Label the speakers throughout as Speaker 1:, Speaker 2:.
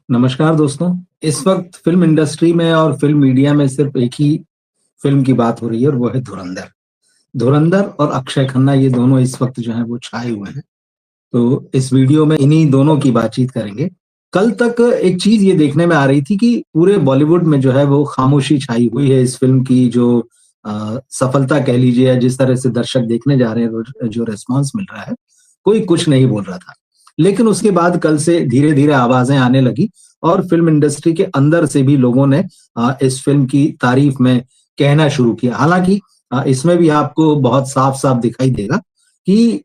Speaker 1: नमस्कार दोस्तों। इस वक्त फ़िल्म इंडस्ट्री में और फ़िल्म मीडिया में सिर्फ़ एक ही फ़िल्म की बात हो रही है और वो है धुरंधर। धुरंधर और अक्षय खन्ना ये दोनों इस वक्त जो हैं वो छाए हुए हैं। तो इस वीडियो में इन्हीं दोनों की बातचीत करेंगे। कल तक एक चीज़ ये देखने में आ रही थी कि पूरे बॉलीवुड में जो है वो खामोशी छाई हुई है इस फ़िल्म की जो सफलता कह लीजिए या जिस तरह से दर्शक देखने जा रहे हैं, जो रिस्पॉन्स मिल रहा है, कोई कुछ नहीं बोल रहा था। लेकिन उसके बाद कल से धीरे-धीरे आवाज़ें आने लगी और फ़िल्म इंडस्ट्री के अंदर से भी लोगों ने इस फ़िल्म की तारीफ़ में कहना शुरू किया। हालाँकि इसमें भी आपको बहुत साफ-साफ दिखाई देगा कि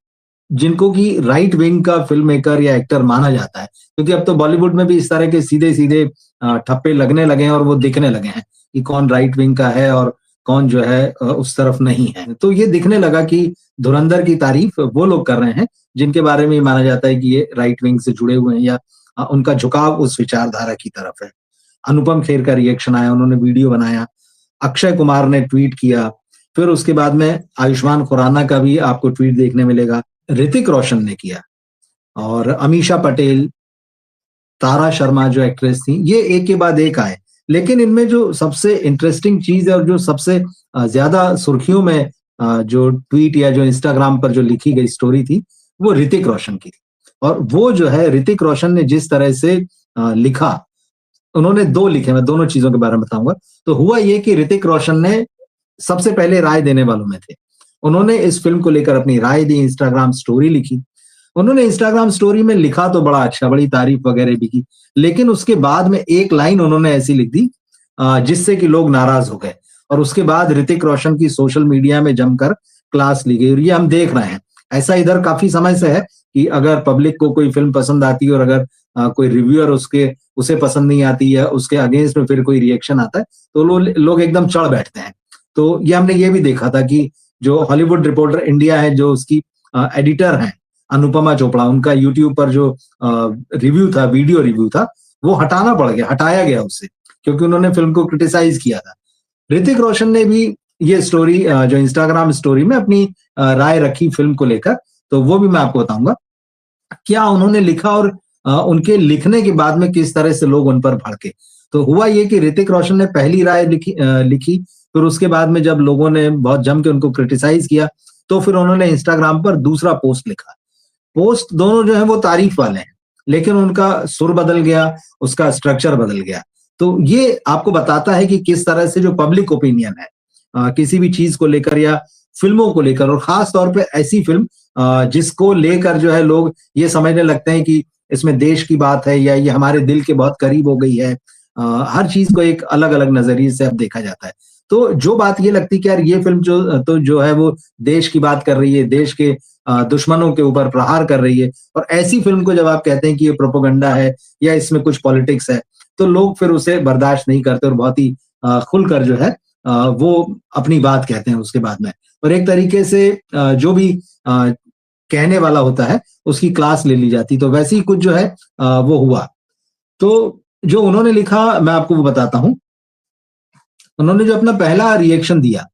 Speaker 1: जिनको कि राइट विंग का फ़िल्म मेकर या एक्टर माना जाता है, क्योंकि अब तो बॉलीवुड में भी इस तरह के सीधे-सीधे ठप्पे लगने लगे हैं और वो दिखने लगे हैं कि कौन राइट विंग का है और कौन जो है उस तरफ नहीं है। तो ये दिखने लगा कि धुरंधर की तारीफ़ वो लोग कर रहे हैं, जिनके बारे में ये माना जाता है कि ये राइट विंग से जुड़े हुए हैं या उनका झुकाव उस विचारधारा की तरफ है। अनुपम खेर का रिएक्शन आया, उन्होंने वीडियो बनाया, अक्षय कुमार ने ट्वीट किया, फिर उसके बाद में आयुष्मान खुराना का भी आपको ट्वीट देखने मिलेगा, ऋतिक रोशन ने किया और अमीषा पटेल, तारा शर्मा जो एक्ट्रेस थी, ये एक के बाद एक आए। लेकिन इनमें जो सबसे इंटरेस्टिंग चीज़ है और जो सबसे ज़्यादा सुर्खियों में जो ट्वीट या जो इंस्टाग्राम पर जो लिखी गई स्टोरी थी, वो ऋतिक रोशन की थी। और वो जो है ऋतिक रोशन ने जिस तरह से लिखा, उन्होंने 2 लिखे, मैं दोनों चीज़ों के बारे में बताऊँगा। तो हुआ ये कि ऋतिक रोशन ने सबसे पहले राय देने वालों में थे। उन्होंने इस फ़िल्म को लेकर अपनी राय दी, इंस्टाग्राम स्टोरी लिखी। उन्होंने इंस्टाग्राम स्टोरी में लिखा तो बड़ा अच्छा, बड़ी तारीफ़ वगैरह भी की। लेकिन उसके बाद में एक लाइन उन्होंने ऐसी लिख दी जिससे कि लोग नाराज़ हो गए और उसके बाद ऋतिक रोशन की सोशल मीडिया में जमकर क्लास ली गई और ये हम देख रहे हैं। ऐसा इधर काफ़ी समय से है कि अगर पब्लिक को कोई फ़िल्म पसंद आती है और अगर कोई रिव्यूअर उसे पसंद नहीं आती है, उसके अगेंस्ट में फिर कोई रिएक्शन आता है, तो लोग एकदम चढ़ बैठते हैं। तो ये हमने ये भी देखा था कि जो हॉलीवुड रिपोर्टर इंडिया है, जो उसकी एडिटर हैं, अनुपमा चोपड़ा, उनका यूट्यूब पर जो रिव्यू था, वीडियो रिव्यू था, वो हटाया गया उससे, क्योंकि उन्होंने फ़िल्म को क्रिटिसाइज़ किया था। ऋतिक रोशन ने भी ये स्टोरी जो इंस्टाग्राम स्टोरी में अपनी राय रखी फ़िल्म को लेकर, तो वो भी मैं आपको बताऊँगा। क्या उन्होंने लिखा और उनके लिखने के बाद में किस तरह से लोग उन पर भड़के। तो हुआ ये कि ऋतिक रोशन ने पहली राय लिखी, फिर उसके बाद में जब लोगों ने बहुत जम के उनको क्रिटिसाइज़ किया, तो फिर उन्होंने इंस्टाग्राम पर दूसरा पोस्ट लिखा। पोस्ट दोनों जो हैं वो तारीफ वाले हैं, लेकिन उनका सुर बदल गया, उसका स्ट्रक्चर बदल गया। तो ये आपको बताता है कि किस तरह से जो पब्लिक ओपिनियन है किसी भी चीज़ को लेकर या फ़िल्मों को लेकर और ख़ास तौर पे ऐसी फ़िल्म जिसको लेकर जो है लोग ये समझने लगते हैं कि इसमें देश की बात है या ये हमारे दिल के बहुत करीब हो गई है। हर चीज़ को एक अलग-अलग नज़रिए से अब देखा जाता है। तो जो बात ये लगती है कि यार ये फ़िल्म जो है वो देश की बात कर रही है, देश के दुश्मनों के ऊपर प्रहार कर रही है और ऐसी फ़िल्म को जब आप कहते हैं कि ये प्रोपेगेंडा है या इसमें कुछ पॉलिटिक्स है, तो लोग फिर उसे बर्दाश्त नहीं करते और बहुत ही खुलकर जो है वो अपनी बात कहते हैं उसके बाद में। और एक तरीके से जो भी कहने वाला होता है, उसकी क्लास ले ली जाती, तो वैसे ही कुछ जो है वो हुआ। तो जो उन्होंने लिखा मैं आपको वो बताता हूँ। उन्होंने जो अपना पहला रिएक्शन दिया,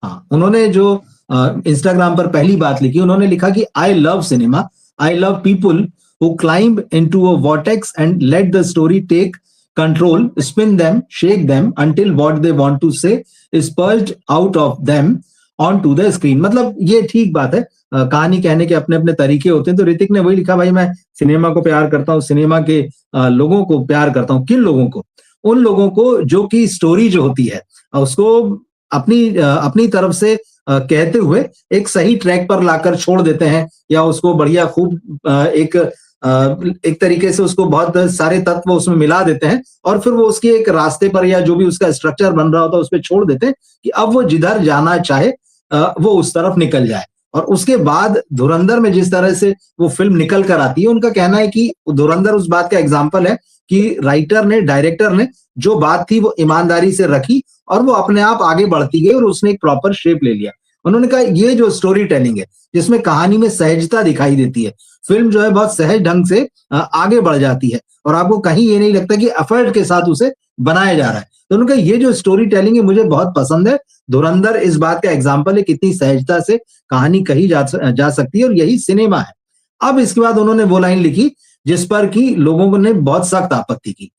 Speaker 1: हाँ, उन्होंने जो इंस्टाग्राम पर पहली बात लिखी, उन्होंने लिखा कि I love cinema, I love people who climb into a vortex and let the story take control, spin them, shake them until what they want to say is purged out of them onto the screen. मतलब ये ठीक बात है, कहानी कहने के अपने-अपने तरीके होते हैं, तो ऋतिक ने वही लिखा, भाई मैं सिनेमा को प्यार करता हूँ, सिनेमा के लोगों को प्यार करता हूँ। किन लोगों को? उन लोगों को जो कि स्टोरी जो होती है उसको अपनी तरफ से कहते हुए एक सही ट्रैक पर लाकर छोड़ देते हैं या उसको बढ़िया खूब एक तरीके से उसको बहुत सारे तत्व उसमें मिला देते हैं और फिर वो उसके एक रास्ते पर या जो भी उसका स्ट्रक्चर बन रहा होता है उस पे छोड़ देते हैं कि अब वो जिधर जाना चाहे वो उस तरफ निकल जाए। और उसके बाद धुरंधर में जिस तरह से वो फ़िल्म निकल कर आती है, उनका कहना है कि धुरंधर उस बात का एग्ज़ाम्पल है कि डायरेक्टर ने जो बात थी वो ईमानदारी से रखी और वो अपने आप आगे बढ़ती गई और उसने एक प्रॉपर शेप ले लिया। उन्होंने कहा ये जो स्टोरी टेलिंग है, जिसमें कहानी में सहजता दिखाई देती है, फिल्म जो है बहुत सहज ढंग से आगे बढ़ जाती है और आपको कहीं ये नहीं लगता कि एफर्ट के साथ उसे बनाया जा रहा है। तो उन्होंने कहा ये जो स्टोरी टेलिंग है मुझे बहुत पसंद है। धुरंधर इस बात का एग्जाम्पल है, कितनी सहजता से कहानी कही जा सकती है और यही सिनेमा है। अब इसके बाद उन्होंने वो लाइन लिखी जिस पर कि लोगों ने बहुत सख्त आपत्ति की।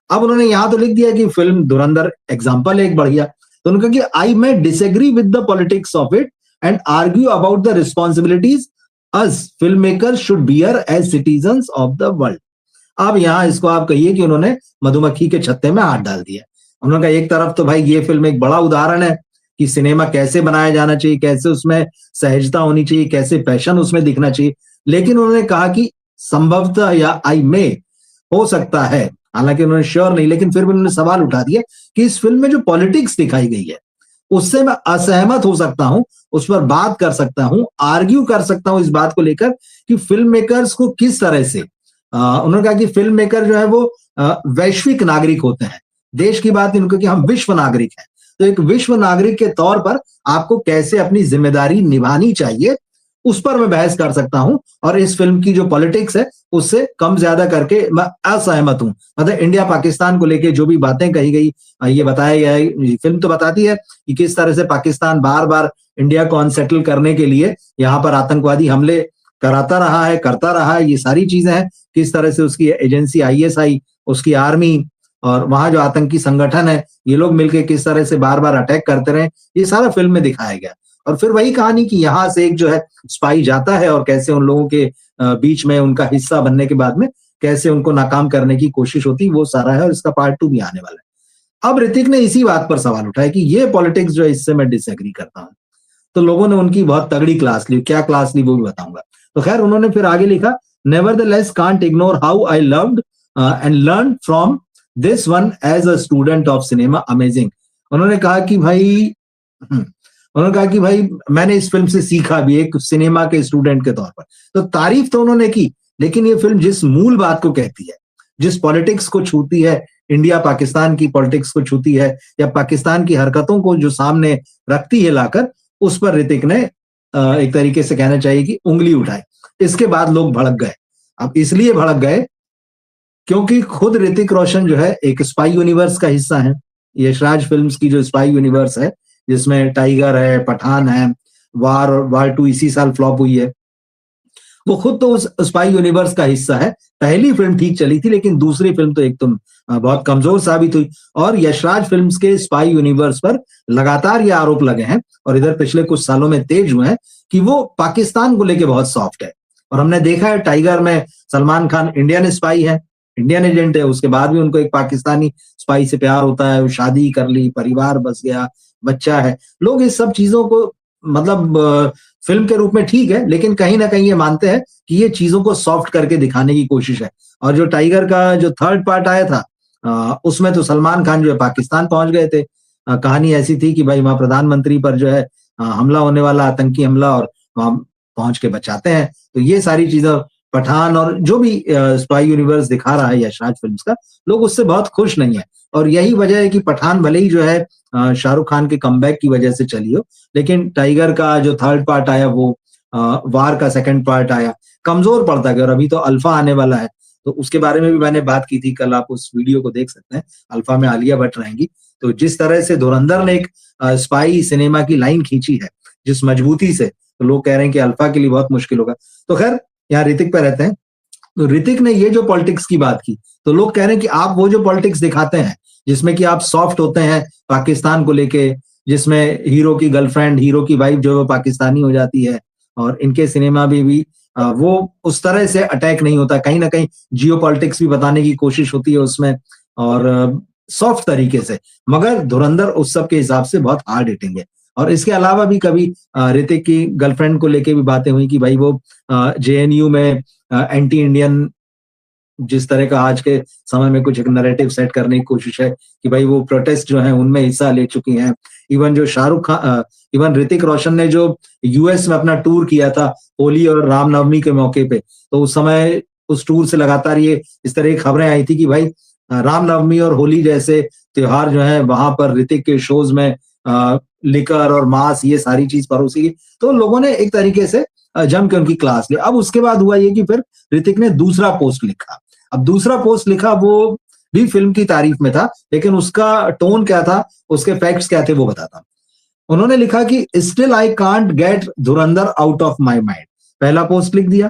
Speaker 1: अब उन्होंने यहां तो लिख दिया कि फिल्म धुरंधर एग्जाम्पल है एक बढ़िया। तो उन्होंने कहा कि I may disagree with the politics of it and argue about the responsibilities us film maker should bear as citizens of the world. अब यहाँ इसको आप कहिए कि उन्होंने मधुमक्खी के छत्ते में हाथ डाल दिया। उन्होंने कहा एक तरफ तो भाई ये फिल्म एक बड़ा उदाहरण है कि सिनेमा कैसे बनाया जाना चाहिए, कैसे उसमें सहजता होनी चाहिए, कैसे पैशन उसमें दिखना चाहिए। लेकिन उन्होंने कहा कि संभवतः या आई मे, हो सकता है, हालांकि उन्होंने श्योर नहीं, लेकिन फिर भी उन्होंने सवाल उठा दिया कि इस फिल्म में जो पॉलिटिक्स दिखाई गई है उससे मैं असहमत हो सकता हूं, उस पर बात कर सकता हूं, आर्ग्यू कर सकता हूं इस बात को लेकर कि फिल्म मेकर्स को किस तरह से उन्होंने कहा कि फिल्म मेकर जो है वो वैश्विक नागरिक होते हैं। देश की बात इनको कि हम विश्व नागरिक हैं, तो एक विश्व नागरिक के तौर पर आपको कैसे अपनी जिम्मेदारी निभानी चाहिए उस पर मैं बहस कर सकता हूं। और इस फिल्म की जो पॉलिटिक्स है उससे कम ज्यादा करके मैं असहमत हूं। मतलब इंडिया पाकिस्तान को लेके जो भी बातें कही गई, ये बताया गया है, फिल्म तो बताती है कि किस तरह से पाकिस्तान बार बार इंडिया को अनसेटल करने के लिए यहाँ पर आतंकवादी हमले कराता रहा है, करता रहा है। ये सारी चीजें हैं, किस तरह से उसकी एजेंसी ISI, उसकी आर्मी और वहां जो आतंकी संगठन है, ये लोग मिलकर किस तरह से बार बार अटैक करते रहे, ये सारा फिल्म में दिखाया गया। और फिर वही कहानी कि यहाँ से एक जो है स्पाई जाता है और कैसे उन लोगों के बीच में उनका हिस्सा बनने के बाद में कैसे उनको नाकाम करने की कोशिश होती, वो सारा है और इसका पार्ट 2 भी आने वाला है। अब ऋतिक ने इसी बात पर सवाल उठाया कि ये पॉलिटिक्स जो है इससे मैं डिसएग्री करता हूं। तो लोगों ने उनकी बहुत तगड़ी क्लास ली, क्या क्लास ली वो भी बताऊंगा। तो खैर उन्होंने फिर आगे लिखा, nevertheless can't ignore how I loved and learn from this one as a student of cinema, amazing. उन्होंने कहा कि भाई मैंने इस फिल्म से सीखा भी, एक सिनेमा के स्टूडेंट के तौर पर। तो तारीफ तो उन्होंने की, लेकिन ये फिल्म जिस मूल बात को कहती है, जिस पॉलिटिक्स को छूती है, इंडिया पाकिस्तान की पॉलिटिक्स को छूती है या पाकिस्तान की हरकतों को जो सामने रखती है लाकर, उस पर ऋतिक ने एक तरीके से कहना चाहिए कि उंगली उठाई। इसके बाद लोग भड़क गए। अब इसलिए भड़क गए क्योंकि खुद ऋतिक रोशन जो है एक स्पाई यूनिवर्स का हिस्सा है। यशराज फिल्म्स की जो स्पाई यूनिवर्स है, जिसमें टाइगर है, पठान है, वार 2 इसी साल फ्लॉप हुई है, वो खुद तो उस स्पाई यूनिवर्स का हिस्सा है। पहली फिल्म ठीक चली थी, लेकिन दूसरी फिल्म तो एकदम बहुत कमजोर साबित हुई। और यशराज फिल्म्स के स्पाई यूनिवर्स पर लगातार ये आरोप लगे हैं और इधर पिछले कुछ सालों में तेज हुए हैं कि वो पाकिस्तान को लेके बहुत सॉफ्ट है। और हमने देखा है टाइगर में सलमान खान इंडियन स्पाई है, इंडियन एजेंट है, उसके बाद भी उनको एक पाकिस्तानी स्पाई से प्यार होता है, वो शादी कर ली, परिवार बस गया, बच्चा है। लोग इस सब चीजों को मतलब फिल्म के रूप में ठीक है, लेकिन कहीं ना कहीं ये मानते हैं कि ये चीजों को सॉफ्ट करके दिखाने की कोशिश है। और जो टाइगर का जो थर्ड पार्ट आया था, उसमें तो सलमान खान जो है पाकिस्तान पहुंच गए थे। कहानी ऐसी थी कि भाई वहां प्रधानमंत्री पर जो है हमला होने वाला, आतंकी हमला, और वहां पहुंच के बचाते हैं। तो ये सारी चीजें पठान और जो भी स्पाई यूनिवर्स दिखा रहा है यशराज फिल्म्स का, लोग उससे बहुत खुश नहीं है। और यही वजह है कि पठान भले ही जो है शाहरुख खान के कमबैक की वजह से चली हो, लेकिन टाइगर का जो थर्ड पार्ट आया, वो वार का सेकंड पार्ट आया, कमजोर पड़ता गया। और अभी तो अल्फा आने वाला है, तो उसके बारे में भी मैंने बात की थी, कल आप उस वीडियो को देख सकते हैं। अल्फा में आलिया भट्ट रहेंगी। तो जिस तरह से धुरंधर ने एक स्पाई सिनेमा की लाइन खींची है जिस मजबूती से, तो लोग कह रहे हैं कि अल्फा के लिए बहुत मुश्किल होगा। तो खैर यहाँ ऋतिक पे रहते हैं। तो ऋतिक ने ये जो पॉलिटिक्स की बात की, तो लोग कह रहे हैं कि आप वो जो पॉलिटिक्स दिखाते हैं जिसमें कि आप सॉफ्ट होते हैं पाकिस्तान को लेके, जिसमें हीरो की गर्लफ्रेंड, हीरो की वाइफ जो है वो पाकिस्तानी हो जाती है, और इनके सिनेमा में भी वो उस तरह से अटैक नहीं होता, कहीं ना कहीं जियो पॉलिटिक्स भी बताने की कोशिश होती है उसमें, और सॉफ्ट तरीके से। मगर धुरंधर उस सब के हिसाब से बहुत हार्ड हिटिंग है। और इसके अलावा भी कभी ऋतिक की गर्लफ्रेंड को लेके भी बातें हुई कि भाई वो JNU में एंटी इंडियन, जिस तरह का आज के समय में कुछ एक नैरेटिव सेट करने की कोशिश है कि भाई वो प्रोटेस्ट जो है उनमें हिस्सा ले चुकी हैं। इवन जो इवन ऋतिक रोशन ने जो US में अपना टूर किया था होली और रामनवमी के मौके पे, तो उस समय उस टूर से लगातार ये इस तरह की खबरें आई थी कि भाई रामनवमी और होली जैसे त्योहार जो है वहां पर ऋतिक के शोज में लिकर और मांस ये सारी चीज परोसी गई, तो लोगों ने एक तरीके से जम के उनकी क्लास ली। अब उसके बाद हुआ ये कि फिर ऋतिक ने दूसरा पोस्ट लिखा। अब दूसरा पोस्ट लिखा वो भी फिल्म की तारीफ में था, लेकिन उसका टोन क्या था, उसके फैक्ट्स क्या थे वो बताता हूं। उन्होंने लिखा कि still I can't get Dhurandhar out of my mind. पहला पोस्ट लिख दिया।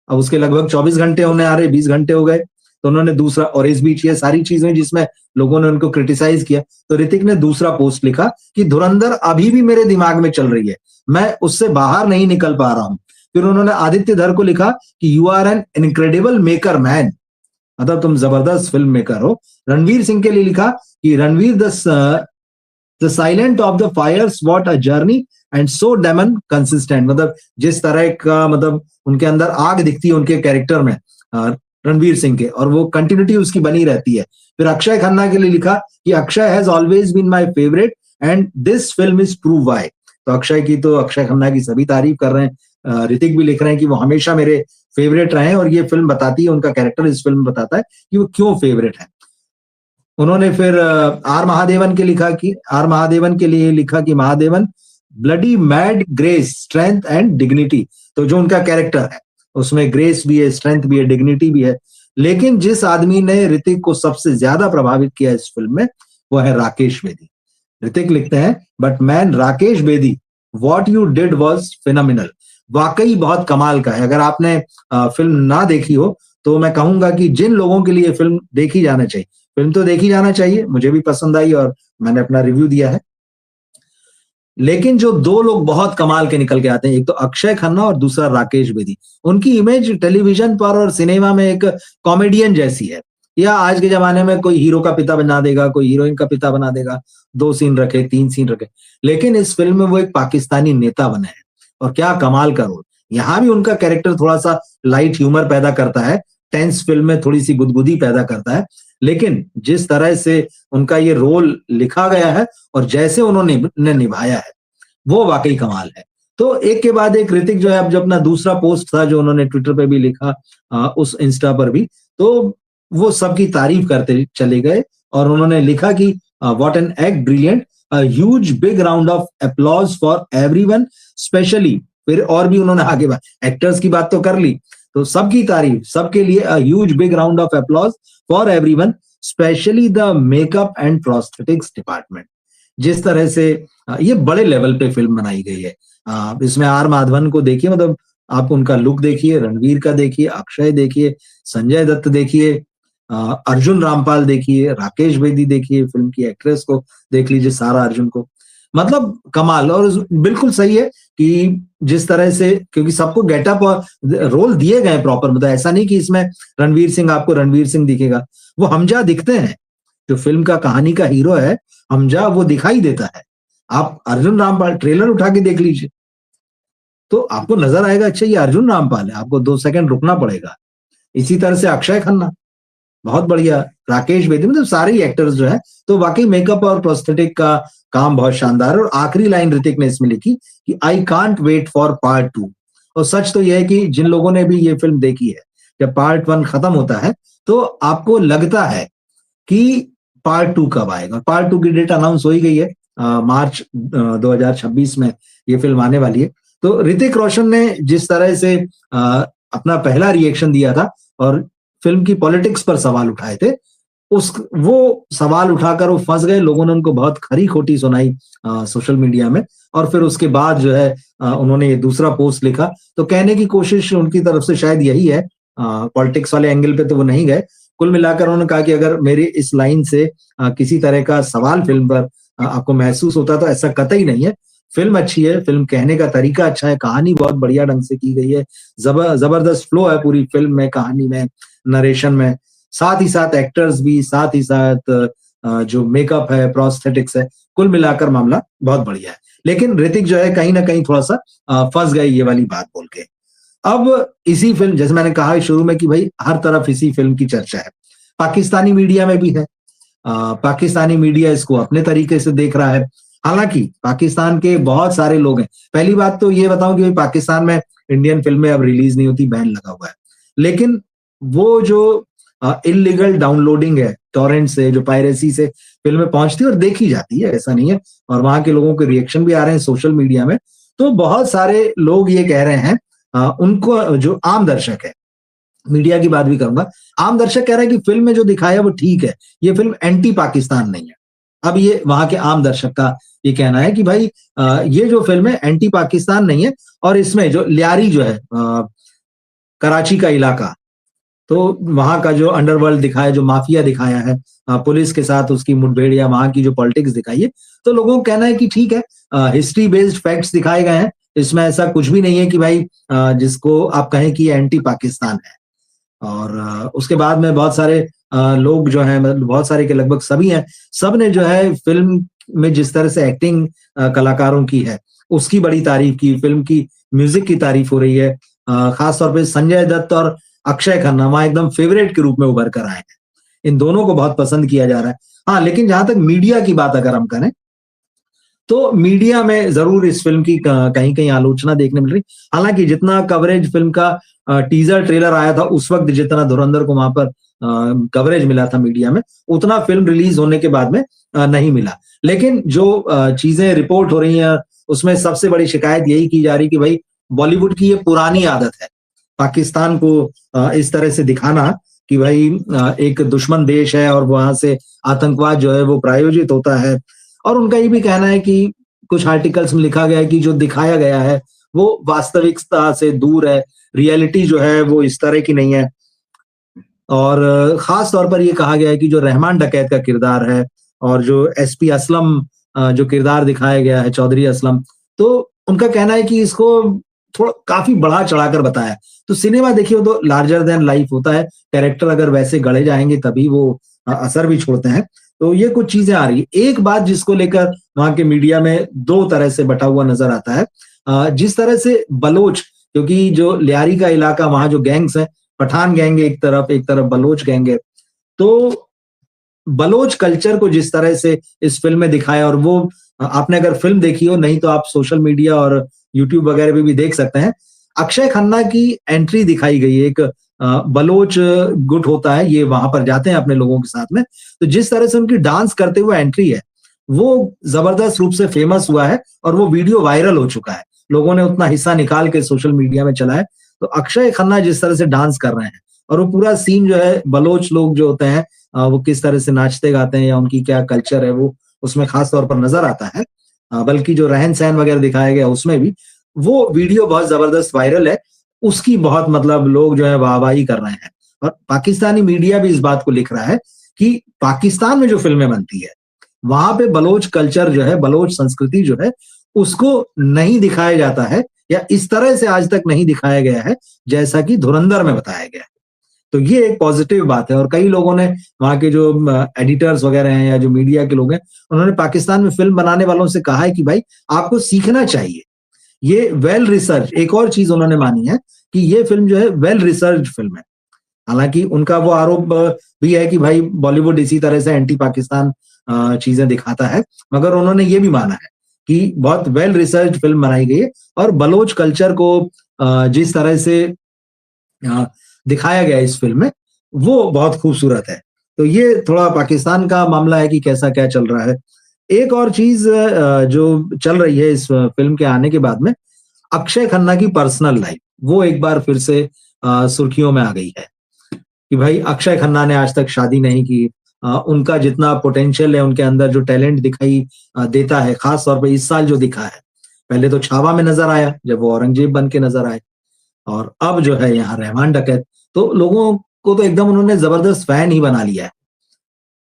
Speaker 1: अब उसके लगभग 24 घंटे होने आ रहे, 20 घंटे हो गए, तो उन्होंने दूसरा, और इस बीच ये सारी चीजें जिसमें लोगों ने उनको क्रिटिसाइज किया, तो ऋतिक ने दूसरा पोस्ट लिखा कि धुरंधर अभी भी मेरे दिमाग में चल रही है, मैं उससे बाहर नहीं निकल पा रहा हूं। फिर उन्होंने आदित्य धर को लिखा कि you are an incredible maker man, मतलब तुम जबरदस्त फिल्म मेकर हो। रणवीर सिंह के लिए लिखा कि Ranveer the silent of the fires what a journey and so damn consistent, मतलब जिस तरह का, मतलब उनके अंदर आग दिखती है उनके कैरेक्टर में रणवीर सिंह के, और वो कंटिन्यूटी उसकी बनी रहती है। फिर अक्षय खन्ना के लिए लिखा कि Akshay has always been my favourite and this film is prove why. तो अक्षय खन्ना की सभी तारीफ कर रहे हैं। ऋतिक भी लिख रहे हैं कि वो हमेशा मेरे फेवरेट रहे हैं, और ये फिल्म बताती है, उनका कैरेक्टर इस फिल्म बताता है कि वो क्यों फेवरेट है। उन्होंने फिर आर महादेवन के लिए लिखा कि Mahadevan bloody mad grace strength and dignity, तो जो उनका कैरेक्टर है उसमें ग्रेस भी है, स्ट्रेंथ भी है, डिग्निटी भी है। लेकिन जिस आदमी ने ऋतिक को सबसे ज्यादा प्रभावित किया इस फिल्म में, वो है राकेश बेदी। ऋतिक लिखते हैं, but man Rakesh Bedi what you did was phenomenal. वाकई बहुत कमाल का है। अगर आपने फिल्म ना देखी हो तो मैं कहूंगा कि जिन लोगों के लिए फिल्म देखी जाना चाहिए, फिल्म तो देखी जाना चाहिए, मुझे भी पसंद आई और मैंने अपना रिव्यू दिया है। लेकिन जो दो लोग बहुत कमाल के निकल के आते हैं, एक तो अक्षय खन्ना और दूसरा राकेश बेदी। उनकी इमेज टेलीविजन पर और सिनेमा में एक कॉमेडियन जैसी है, या आज के जमाने में कोई हीरो का पिता बना देगा, कोई हीरोइन का पिता बना देगा, 2 सीन रखे, 3 सीन रखे। लेकिन इस फिल्म में वो एक पाकिस्तानी नेता बने हैं, और क्या कमाल का रोल। यहाँ भी उनका कैरेक्टर थोड़ा सा लाइट ह्यूमर पैदा करता है, टेंस फिल्म में थोड़ी सी गुदगुदी पैदा करता है, लेकिन जिस तरह से उनका ये रोल लिखा गया है और जैसे उन्होंने निभाया है, वो वाकई कमाल है। तो एक के बाद एक ऋतिक जो है, अब जो अपना दूसरा पोस्ट था जो उन्होंने ट्विटर पे भी लिखा, उस इंस्टा पर भी, तो वो सबकी तारीफ करते चले गए, और उन्होंने लिखा कि what an act brilliant, a huge big round of applause for everyone specially. फिर और भी उन्होंने आगे एक्टर्स की बात तो कर ली, तो सबकी तारीफ, सबके लिए a huge big round of applause for everyone specially the makeup and prosthetics department. जिस तरह से ये बड़े लेवल पे फिल्म बनाई गई है। इसमें आर माधवन को देखिए, मतलब आप उनका लुक देखिए, रणवीर का देखिए, अक्षय देखिए, संजय दत्त देखिए, अर्जुन रामपाल देखिए, राकेश बेदी देखिए, फिल्म की एक्ट्रेस को देख लीजिए, सारा अर्जुन को, मतलब कमाल। और बिल्कुल सही है कि जिस तरह से, क्योंकि सबको गेटअप और रोल दिए गए प्रॉपर, मतलब ऐसा नहीं कि इसमें रणवीर सिंह आपको रणवीर सिंह दिखेगा, वो हमजा दिखते हैं। जो फिल्म का कहानी का हीरो है हमजा, वो दिखाई देता है। आप अर्जुन रामपाल ट्रेलर उठा के देख लीजिए तो आपको नजर आएगा, अच्छा ये अर्जुन रामपाल है, आपको 2 सेकंड रुकना पड़ेगा। इसी तरह से अक्षय खन्ना बहुत बढ़िया, राकेश बेदी, मतलब सारे एक्टर्स जो है, तो वाकई मेकअप और प्रोस्थेटिक का काम बहुत शानदार है। और आखिरी लाइन ऋतिक ने इसमें लिखी कि I can't wait for part 2। और सच तो यह है कि जिन लोगों ने भी ये फिल्म देखी है, जब पार्ट 1 खत्म होता है तो आपको लगता है कि पार्ट 2 कब आएगा। पार्ट 2 की डेट अनाउंस हो ही गई है, मार्च 2026 में ये फिल्म आने वाली है। तो ऋतिक रोशन ने जिस तरह से अपना पहला रिएक्शन दिया था और फिल्म की पॉलिटिक्स पर सवाल उठाए थे, वो सवाल उठाकर वो फंस गए, लोगों ने उनको बहुत खरी खोटी सुनाई सोशल मीडिया में। और फिर उसके बाद जो है उन्होंने ये दूसरा पोस्ट लिखा, तो कहने की कोशिश उनकी तरफ से शायद यही है, पॉलिटिक्स वाले एंगल पे तो वो नहीं गए। कुल मिलाकर उन्होंने कहा कि अगर मेरी इस लाइन से किसी तरह का सवाल फिल्म पर आपको महसूस होता तो ऐसा कतई नहीं है। फिल्म अच्छी है, फिल्म कहने का तरीका अच्छा है, कहानी बहुत बढ़िया ढंग से की गई है, जबरदस्त फ्लो है पूरी फिल्म में, कहानी में, नरेशन में, साथ ही साथ एक्टर्स भी, साथ ही साथ जो मेकअप है, प्रोस्थेटिक्स है, कुल मिलाकर मामला बहुत बढ़िया है। लेकिन ऋतिक जो है कहीं ना कहीं थोड़ा सा फंस गए ये वाली बात बोल के। अब इसी फिल्म, जैसे मैंने कहा शुरू में कि भाई हर तरफ इसी फिल्म की चर्चा है, पाकिस्तानी मीडिया में भी है। पाकिस्तानी मीडिया इसको अपने तरीके से देख रहा है। हालांकि पाकिस्तान के बहुत सारे लोग हैं। पहली बात तो ये बताऊं कि भाई पाकिस्तान में इंडियन फिल्में अब रिलीज नहीं होती, बैन लगा हुआ है। लेकिन वो जो इल्लीगल डाउनलोडिंग है, टॉरेंट से, जो पायरेसी से फ़िल्में पहुँचती है और देखी जाती है, ऐसा नहीं है। और वहाँ के लोगों के रिएक्शन भी आ रहे हैं सोशल मीडिया में। तो बहुत सारे लोग ये कह रहे हैं, उनको जो आम दर्शक है, मीडिया की बात भी करूँगा, आम दर्शक कह रहा है कि फ़िल्म में जो दिखाया वो ठीक है, ये फ़िल्म एंटी पाकिस्तान नहीं है। अब ये वहाँ के आम दर्शक का ये कहना है कि भाई ये जो फ़िल्म है एंटी पाकिस्तान नहीं है, और इसमें जो लियारी जो है, कराची का इलाका, तो वहाँ का जो अंडरवर्ल्ड दिखाया, जो माफिया दिखाया है, पुलिस के साथ उसकी मुठभेड़ या वहाँ की जो पॉलिटिक्स दिखाई है, तो लोगों का कहना है कि ठीक है, हिस्ट्री बेस्ड फैक्ट्स दिखाए गए हैं, इसमें ऐसा कुछ भी नहीं है कि भाई जिसको आप कहें कि ये एंटी पाकिस्तान है। और उसके बाद में बहुत सारे लोग जो हैं, मतलब बहुत सारे के लगभग सभी हैं, सब ने जो है फ़िल्म में जिस तरह से एक्टिंग कलाकारों की है, उसकी बड़ी तारीफ़ की, फ़िल्म की म्यूज़िक की तारीफ़ हो रही है। ख़ास तौर पे संजय दत्त और अक्षय खन्ना वहाँ एकदम फ़ेवरेट के रूप में उभर कर आए हैं। इन दोनों को बहुत पसंद किया जा रहा है। हाँ, लेकिन जहाँ तक मीडिया की बात अगर हम करें, तो मीडिया में ज़रूर इस फ़िल्म की क कहीं-कहीं आलोचना देखने मिल रही। हालाँकि जितना कवरेज फ़िल्म का टीज़र ट्रेलर आया था, उस वक़्त जितना धुरंधर को वहाँ पर कवरेज मिला था मीडिया में, उतना फ़िल्म रिलीज़ होने के बाद में नहीं मिला। लेकिन जो चीज़ें रिपोर्ट हो रही हैं, उसमें सबसे बड़ी शिकायत यही की जा रही है कि भई बॉलीवुड की ये पुरानी आदत है, पाकिस्तान को इस तरह से दिखाना कि भई एक दुश्मन देश है और वहाँ से आतंकवाद जो है वो प्रायोजित होता है। और उनका ये भी कहना है कि कुछ आर्टिकल्स में लिखा गया है कि जो दिखाया गया है, वो वास्तविकता से दूर है, रियलिटी जो है वो इस तरह की नहीं है। और ख़ास तौर पर ये कहा गया है कि जो रहमान डकैत का किरदार है और जो एसपी असलम जो किरदार दिखाया गया है, चौधरी असलम, तो उनका कहना है कि इसको थोड़ा काफ़ी बढ़ा-चढ़ा कर बताया है। तो सिनेमा देखिए, वो तो लार्जर दैन लाइफ होता है, कैरेक्टर अगर वैसे गढ़े जाएँगे तभी वो असर भी छोड़ते हैं। तो ये कुछ चीज़ें आ रही हैं। एक बात जिसको लेकर वहाँ के मीडिया में 2 तरह से बँटा हुआ नज़र आता है। जिस तरह से बलोच, क्योंकि जो लियारी का इलाका, वहाँ जो गैंग्स हैं, पठान गैंग है एक तरफ बलोच गैंग है। तो बलोच कल्चर को जिस तरह से इस फ़िल्म में दिखाया, और वो आपने अगर फ़िल्म देखी हो, नहीं तो आप सोशल मीडिया और यूट्यूब वगैरह पे भी देख सकते हैं। अक्षय खन्ना की एंट्री दिखाई गई है, एक बलोच गुट होता है, ये वहाँ पर जाते हैं अपने लोगों के साथ में। तो जिस तरह से उनकी डांस करते हुए एंट्री है, वो ज़बरदस्त रूप से फ़ेमस हुआ है और वो वीडियो वायरल हो चुका है। लोगों ने उतना हिस्सा निकाल के सोशल मीडिया में चलाया। तो अक्षय खन्ना जिस तरह से डांस कर रहे हैं, और वो पूरा सीन जो है, बलोच लोग जो होते हैं, वो किस तरह से नाचते गाते हैं या उनकी क्या कल्चर है, वो उसमें खास तौर पर नज़र आता है। बल्कि जो रहन-सहन वगैरह दिखाया गया उसमें भी, वो वीडियो बहुत ज़बरदस्त वायरल है। उसकी बहुत, मतलब लोग जो है वाहवाही कर रहे हैं। और पाकिस्तानी मीडिया भी इस बात को लिख रहा है कि पाकिस्तान में जो फ़िल्में बनती है, वहाँ पे बलोच कल्चर जो है, बलोच संस्कृति जो है, उसको नहीं दिखाया जाता है, या इस तरह से आज तक नहीं दिखाया गया है, जैसा कि धुरंधर में बताया गया है। तो ये एक पॉजिटिव बात है। और कई लोगों ने, वहाँ के जो एडिटर्स वगैरह हैं या जो मीडिया के लोग हैं, उन्होंने पाकिस्तान में फ़िल्म बनाने वालों से कहा है कि भाई आपको सीखना चाहिए। ये वेल रिसर्च, एक और चीज़ उन्होंने मानी है कि ये फ़िल्म जो है वेल रिसर्च्ड फ़िल्म है। हालाँकि उनका वो आरोप भी है कि भाई बॉलीवुड इसी तरह से एंटी पाकिस्तान चीज़ें दिखाता है, मगर उन्होंने ये भी माना है कि बहुत वेल रिसर्च्ड फ़िल्म बनाई गई है, और बलोच कल्चर को जिस तरह से अ, दिखाया गया है इस फ़िल्म में, वो बहुत खूबसूरत है। तो ये थोड़ा पाकिस्तान का मामला है कि कैसा क्या चल रहा है। एक और चीज़ जो चल रही है इस फ़िल्म के आने के बाद में, अक्षय खन्ना की पर्सनल लाइफ़, वो एक बार फिर से सुर्खियों में आ गई है कि भाई अक्षय खन्ना ने आज तक शादी नहीं की। उनका जितना पोटेंशियल है, उनके अंदर जो टैलेंट दिखाई देता है, ख़ास तौर पे इस साल जो दिखा है। पहले तो छावा में नज़र आया, जब वो औरंगज़ेब बन के नज़र आए। और अब जो है यहाँ रहमान डकैत, तो लोगों को तो एकदम उन्होंने ज़बरदस्त फ़ैन ही बना लिया है।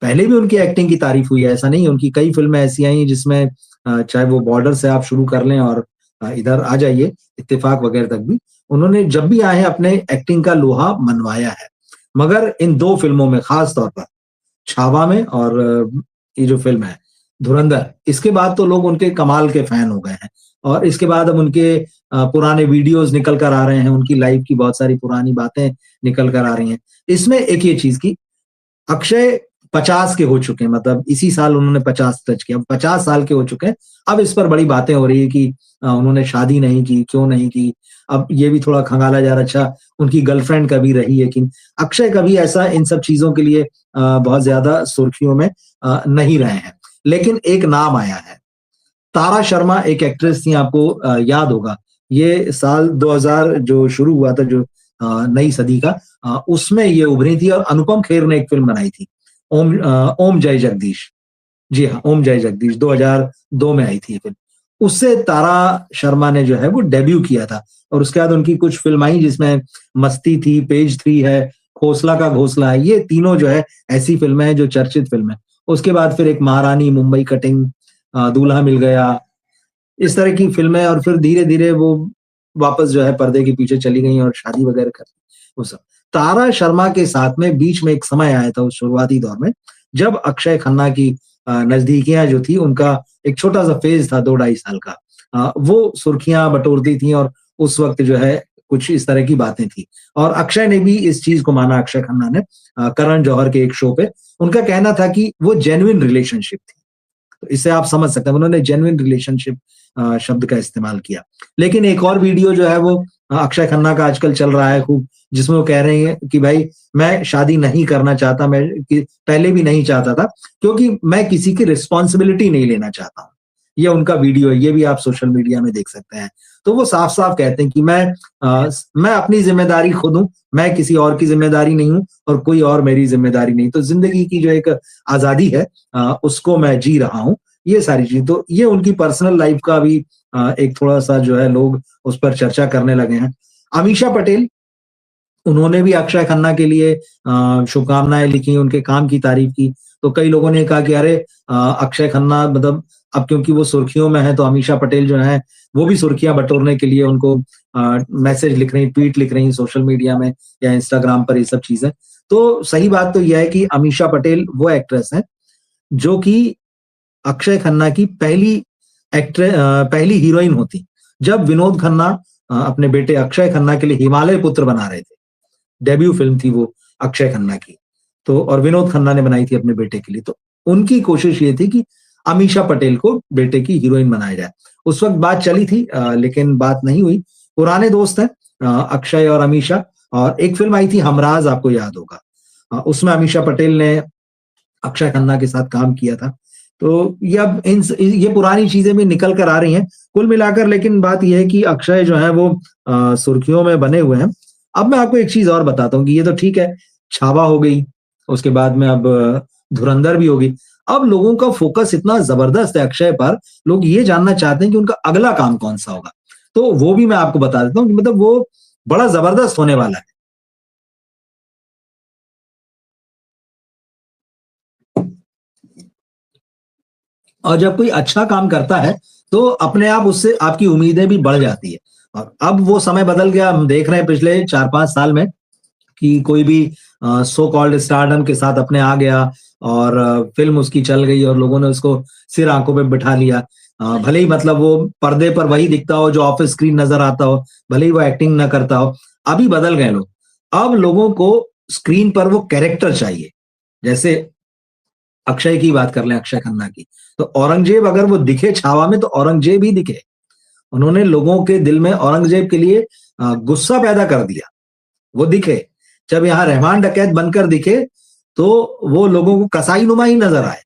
Speaker 1: पहले भी उनकी एक्टिंग की तारीफ़ हुई है, ऐसा नहीं है, उनकी कई फ़िल्में ऐसी आई हैं जिसमें चाहे वो बॉर्डर से आप शुरू कर लें और इधर आ जाइए, इत्तेफ़ाक वगैरह तक भी, उन्होंने जब भी आए हैं अपने एक्टिंग का लोहा मनवाया है। मगर इन 2 फ़िल्मों में ख़ास तौर पर, छावा में और ये जो फ़िल्म है धुरंधर, इसके बाद तो लोग उनके कमाल के फ़ैन हो गए हैं। और इसके बाद अब उनके पुराने वीडियोज़ निकल कर आ रहे हैं, उनकी लाइफ़ की बहुत सारी पुरानी बातें निकल कर आ रही हैं। इसमें एक ये चीज़ कि अक्षय 50 के हो चुके हैं, मतलब इसी साल उन्होंने 50 टच किया, 50 साल के हो चुके हैं। अब इस पर बड़ी बातें हो रही है कि उन्होंने शादी नहीं की, क्यों नहीं की? अब ये भी थोड़ा खंगाला जा रहा है, अच्छा उनकी गर्लफ्रेंड कभी रही है कि अक्षय कभी ऐसा इन सब चीज़ों के लिए बहुत ज़्यादा सुर्खियों में नहीं रहे हैं। लेकिन एक नाम आया है, तारा शर्मा एक एक्ट्रेस थी, आपको याद होगा। ये साल 2000 जो शुरू हुआ था, जो नई सदी का, उसमें ये उभरी थी और अनुपम खेर ने एक फ़िल्म बनाई थी, ओम जय जगदीश। जी हाँ, ओम जय जगदीश 2002 में आई थी ये फ़िल्म। उससे तारा शर्मा ने जो है वो डेब्यू किया था और उसके बाद उनकी कुछ फ़िल्म आई जिसमें मस्ती थी, पेज 3 है, खोसला का घोंसला है, ये तीनों जो है ऐसी फ़िल्में हैं जो चर्चित फ़िल्म है। उसके बाद फिर एक महारानी, मुंबई कटिंग, दूल्हा मिल गया, इस तरह की फ़िल्में, और फिर धीरे-धीरे वो वापस जो है पर्दे के पीछे चली गई और शादी वगैरह कर वो सब। तारा शर्मा के साथ में बीच में एक समय आया था उस शुरुआती दौर में, जब अक्षय खन्ना की नज़दीकियाँ जो थी, उनका एक छोटा-सा फ़ेज़ था 2 ढाई साल का। वो सुर्खियाँ बटोरती थी और उस वक़्त जो है कुछ इस तरह की बातें थी। और अक्षय ने भी इस चीज़ को माना, अक्षय खन्ना ने, करण जौहर के एक शो पे। उनका कहना था कि वो जेन्युइन रिलेशनशिप थी। तो इससे आप समझ सकते हैं, उन्होंने जेन्युइन रिलेशनशिप शब्द का इस्तेमाल किया। लेकिन एक और वीडियो जो है वो अक्षय खन्ना का आजकल चल रहा है खूब, जिसमें वो कह रहे हैं कि भाई मैं शादी नहीं करना चाहता, मैं कि पहले भी नहीं चाहता था, क्योंकि मैं किसी की रिस्पॉन्सिबिलिटी नहीं लेना चाहता हूँ। ये उनका वीडियो है, ये भी आप सोशल मीडिया में देख सकते हैं। तो वो साफ-साफ कहते हैं कि मैं अपनी ज़िम्मेदारी खुद हूँ, मैं किसी और की ज़िम्मेदारी नहीं हूँ और कोई और मेरी ज़िम्मेदारी नहीं। तो ज़िंदगी की जो एक आज़ादी है, उसको मैं जी रहा हूँ। ये सारी चीज़, तो ये उनकी पर्सनल लाइफ़ का भी एक थोड़ा-सा जो है लोग उस पर चर्चा करने लगे हैं। अमीषा पटेल, उन्होंने भी अक्षय खन्ना के लिए शुभकामनाएँ लिखी, उनके काम की तारीफ़ की। तो कई लोगों ने कहा कि अरे अक्षय खन्ना, मतलब अब क्योंकि वो सुर्खियों में है, तो अमीषा पटेल जो हैं, वो भी सुर्खियाँ बटोरने के लिए उनको मैसेज लिख रही, ट्वीट लिख रही सोशल मीडिया में या इंस्टाग्राम पर, ये सब चीज़ें। तो सही बात तो ये है कि अमीषा पटेल वो एक्ट्रेस हैं, जो कि अक्षय खन्ना की पहली हीरोइन होती। जब विनोद खन्ना अपने बेटे अक्षय खन्ना के लिए हिमालय पुत्र बना रहे थे, डेब्यू फ़िल्म थी वो अक्षय खन्ना की। तो और विनोद खन्ना ने बनाई थी अपने बेटे के लिए। तो उनकी कोशिश ये थी कि अमीषा पटेल को बेटे की हीरोइन बनाया जाए। उस वक़्त बात चली थी, लेकिन बात नहीं हुई। पुराने दोस्त हैं अक्षय और अमीषा, और एक फ़िल्म आई थी हमराज़, आपको याद होगा। उसमें अमीषा पटेल ने अक्षय खन्ना के साथ काम किया था। तो ये अब ये पुरानी चीज़ें भी निकल कर आ रही हैं। कुल मिलाकर लेकिन बात ये है कि अक्षय जो है वो सुर्खियों में बने हुए हैं। अब मैं आपको एक चीज़ और बताता हूँ कि ये तो ठीक है, छावा हो गई, उसके बाद में अब धुरंधर भी होगी। अब लोगों का फ़ोकस इतना ज़बरदस्त है अक्षय पर, लोग ये जानना चाहते हैं कि उनका अगला काम कौन-सा होगा। तो वो भी मैं आपको बता देता हूँ कि मतलब वो बड़ा ज़बरदस्त होने वाला है। और जब कोई अच्छा काम करता है, तो अपने आप उससे आपकी उम्मीदें भी बढ़ जाती है। और अब वो समय बदल गया, हम देख रहे हैं पिछले 4-5 साल में कि कोई भी सो कॉल्ड स्टारडम के साथ अपने आ गया और फ़िल्म उसकी चल गई और लोगों ने उसको सिर आँखों पे बिठा लिया। भले ही मतलब वो पर्दे पर वही दिखता हो जो ऑफ स्क्रीन नज़र आता हो, भले ही वो एक्टिंग ना करता हो। अभी बदल गए लोग। अब लोगों को स्क्रीन पर वो कैरेक्टर चाहिए। जैसे अक्षय की बात कर लें, अक्षय खन्ना की, तो औरंगज़ेब अगर वो दिखे छावा में, तो औरंगज़ेब ही दिखे। उन्होंने लोगों के दिल में औरंगज़ेब के लिए गुस्सा पैदा कर दिया, वो दिखे। जब यहाँ रहमान डकैत बनकर दिखे, तो वो लोगों को कसाई-नुमा ही नज़र आए।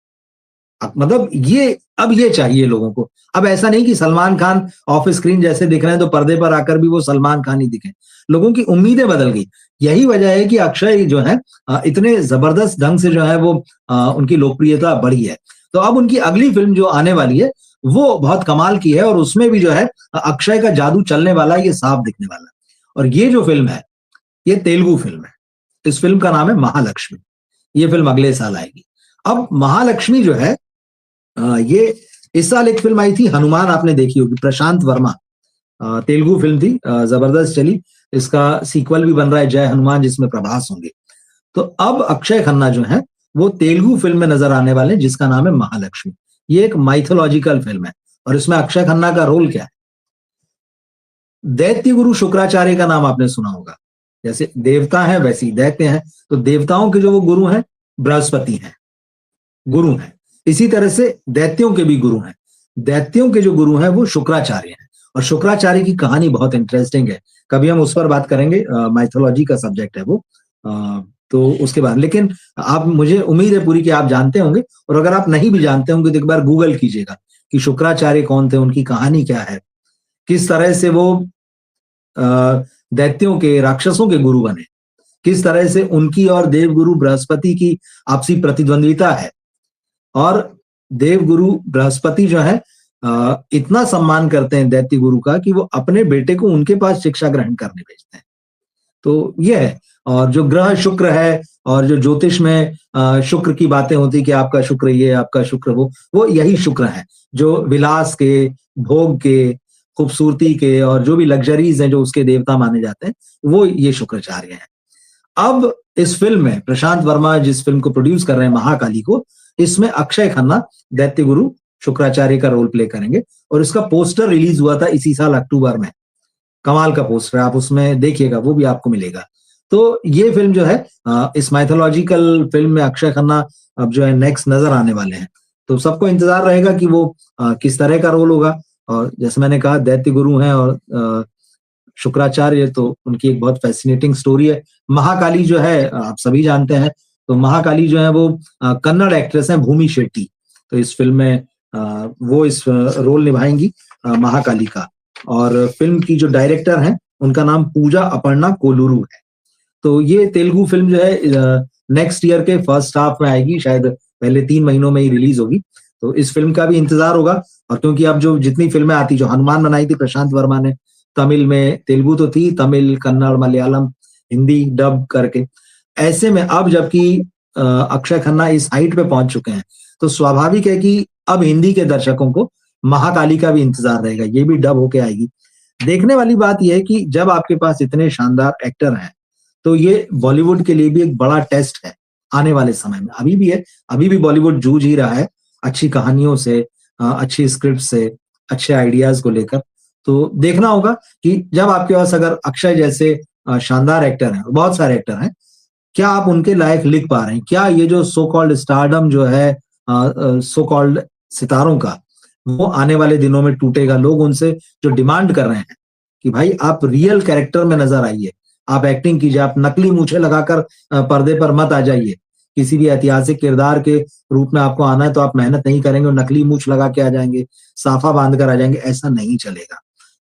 Speaker 1: मतलब ये चाहिए लोगों को। अब ऐसा नहीं कि सलमान खान ऑफ स्क्रीन जैसे दिख रहे हैं, तो पर्दे पर आकर भी वो सलमान खान ही दिखें। लोगों की उम्मीदें बदल गई। यही वजह है कि अक्षय जो है इतने ज़बरदस्त ढंग से जो है वो उनकी लोकप्रियता बढ़ी है। तो अब उनकी अगली फ़िल्म जो आने वाली है, वो बहुत कमाल की है और उसमें भी जो है अक्षय का जादू चलने वाला है, ये साफ दिखने वाला है। और ये जो फ़िल्म है, ये तेलुगु फ़िल्म है। इस फ़िल्म का नाम है महालक्ष्मी। ये फ़िल्म अगले साल आएगी। अब महालक्ष्मी जो है, ये इस साल एक फ़िल्म आई थी हनुमान, आपने देखी होगी, प्रशांत वर्मा। तेलुगु फ़िल्म थी, ज़बरदस्त चली। इसका सीक्वल भी बन रहा है, जय हनुमान, जिसमें प्रभास होंगे। तो अब अक्षय खन्ना जो हैं, वो तेलुगु फ़िल्म में नज़र आने वाले हैं जिसका नाम है महालक्ष्मी। ये एक माइथोलॉजिकल फ़िल्म है और इसमें अक्षय खन्ना का रोल क्या है? दैत्य गुरु शुक्राचार्य का नाम आपने सुना होगा। जैसे देवता हैं वैसे ही दैत्य हैं। तो देवताओं के जो वो गुरु हैं, बृहस्पति हैं। गुरु हैं। इसी तरह से दैत्यों के भी गुरु हैं। दैत्यों के जो गुरु हैं वो शुक्राचार्य हैं, और शुक्राचार्य की कहानी बहुत इंटरेस्टिंग है। कभी हम उस पर बात करेंगे, माइथोलॉजी का सब्जेक्ट है वो। तो उसके बाद लेकिन आप, मुझे उम्मीद है पूरी कि आप जानते होंगे, और अगर आप नहीं भी जानते होंगे तो एक बार गूगल कीजिएगा कि शुक्राचार्य कौन थे, उनकी कहानी क्या है, किस तरह से वो दैत्यों के, राक्षसों के गुरु बने, किस तरह से उनकी और देवगुरु बृहस्पति की आपसी प्रतिद्वंद्विता है, और देवगुरु बृहस्पति जो है इतना सम्मान करते हैं दैत्य गुरु का कि वो अपने बेटे को उनके पास शिक्षा ग्रहण करने भेजते हैं। तो ये है। और जो ग्रह शुक्र है, और जो ज्योतिष में शुक्र की बातें होती कि आपका शुक्र ये, आपका शुक्र वो यही शुक्र है जो विलास के, भोग के, खूबसूरती के, और जो भी लग्जरीज हैं जो उसके देवता माने जाते हैं, वो ये शुक्राचार्य हैं। अब इस फिल्म में प्रशांत वर्मा जिस फिल्म को प्रोड्यूस कर रहे हैं, महाकाली को, इसमें अक्षय खन्ना दैत्य गुरु शुक्राचार्य का रोल प्ले करेंगे, और इसका पोस्टर रिलीज हुआ था इसी साल अक्टूबर में। कमाल का पोस्टर, आप उसमें देखिएगा, वो भी आपको मिलेगा। तो ये फिल्म जो है, इस माइथोलॉजिकल फिल्म में अक्षय खन्ना अब जो है नेक्स्ट नजर आने वाले हैं। तो सबको इंतजार रहेगा कि वो किस तरह का रोल होगा। और जैसे मैंने कहा, दैत्य गुरु हैं और शुक्राचार्य, तो उनकी एक बहुत फैसिनेटिंग स्टोरी है। महाकाली जो है, आप सभी जानते हैं, तो महाकाली जो है वो कन्नड़ एक्ट्रेस हैं भूमि शेट्टी। तो इस फिल्म में वो इस रोल निभाएंगी महाकाली का। और फिल्म की जो डायरेक्टर हैं उनका नाम पूजा अपर्णा कोलुरु है। तो ये तेलुगु फिल्म जो है नेक्स्ट ईयर के फर्स्ट हाफ में आएगी, शायद पहले 3 महीनों में ही रिलीज होगी। तो इस फिल्म का भी इंतजार होगा। और क्योंकि अब जो जितनी फिल्में आती, जो हनुमान बनाई थी प्रशांत वर्मा ने तमिल में, तेलुगु तो थी, तमिल, कन्नड़, मलयालम, हिंदी डब करके, ऐसे में अब जबकि अक्षय खन्ना इस हाइट पे पहुंच चुके हैं, तो स्वाभाविक है कि अब हिंदी के दर्शकों को महाकाली का भी इंतजार रहेगा, ये भी डब होके आएगी। देखने वाली बात यह है कि जब आपके पास इतने शानदार एक्टर हैं, तो ये बॉलीवुड के लिए भी एक बड़ा टेस्ट है आने वाले समय में। अभी भी है, अभी भी बॉलीवुड जूझ ही रहा है अच्छी कहानियों से, अच्छी स्क्रिप्ट से, अच्छे आइडियाज को लेकर। तो देखना होगा कि जब आपके पास अगर अक्षय जैसे शानदार एक्टर हैं, बहुत सारे एक्टर हैं, क्या आप उनके लायक लिख पा रहे हैं? क्या ये जो सो कॉल्ड स्टारडम जो है सो कॉल्ड सितारों का, वो आने वाले दिनों में टूटेगा? लोग उनसे जो डिमांड कर रहे हैं कि भाई आप रियल कैरेक्टर में नजर आइए, आप एक्टिंग कीजिए, आप नकली मूछें लगाकर पर्दे पर मत आ जाइए। किसी भी ऐतिहासिक किरदार के रूप में आपको आना है तो आप मेहनत नहीं करेंगे और नकली मूछ लगा के आ जाएंगे, साफा बांध कर आ जाएंगे, ऐसा नहीं चलेगा।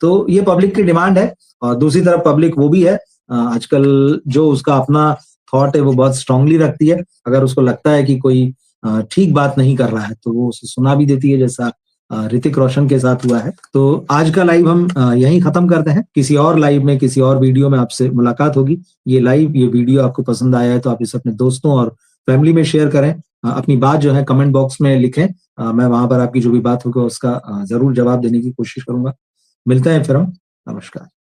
Speaker 1: तो ये पब्लिक की डिमांड है। और दूसरी तरफ पब्लिक वो भी है आजकल जो उसका अपना थॉट है वो बहुत स्ट्रांगली रखती है। अगर उसको लगता है कि कोई ठीक बात नहीं कर रहा है तो वो उसे सुना भी देती है, जैसा ऋतिक रोशन के साथ हुआ है। तो आज का लाइव हम यहीं खत्म करते हैं। किसी और लाइव में, किसी और वीडियो में आपसे मुलाकात होगी। ये लाइव, ये वीडियो आपको पसंद आया है तो आप इसे अपने दोस्तों और फैमिली में शेयर करें। अपनी बात जो है कमेंट बॉक्स में लिखें। मैं वहां पर आपकी जो भी बात होगी उसका जरूर जवाब देने की कोशिश करूंगा। मिलते हैं फिर हम। नमस्कार।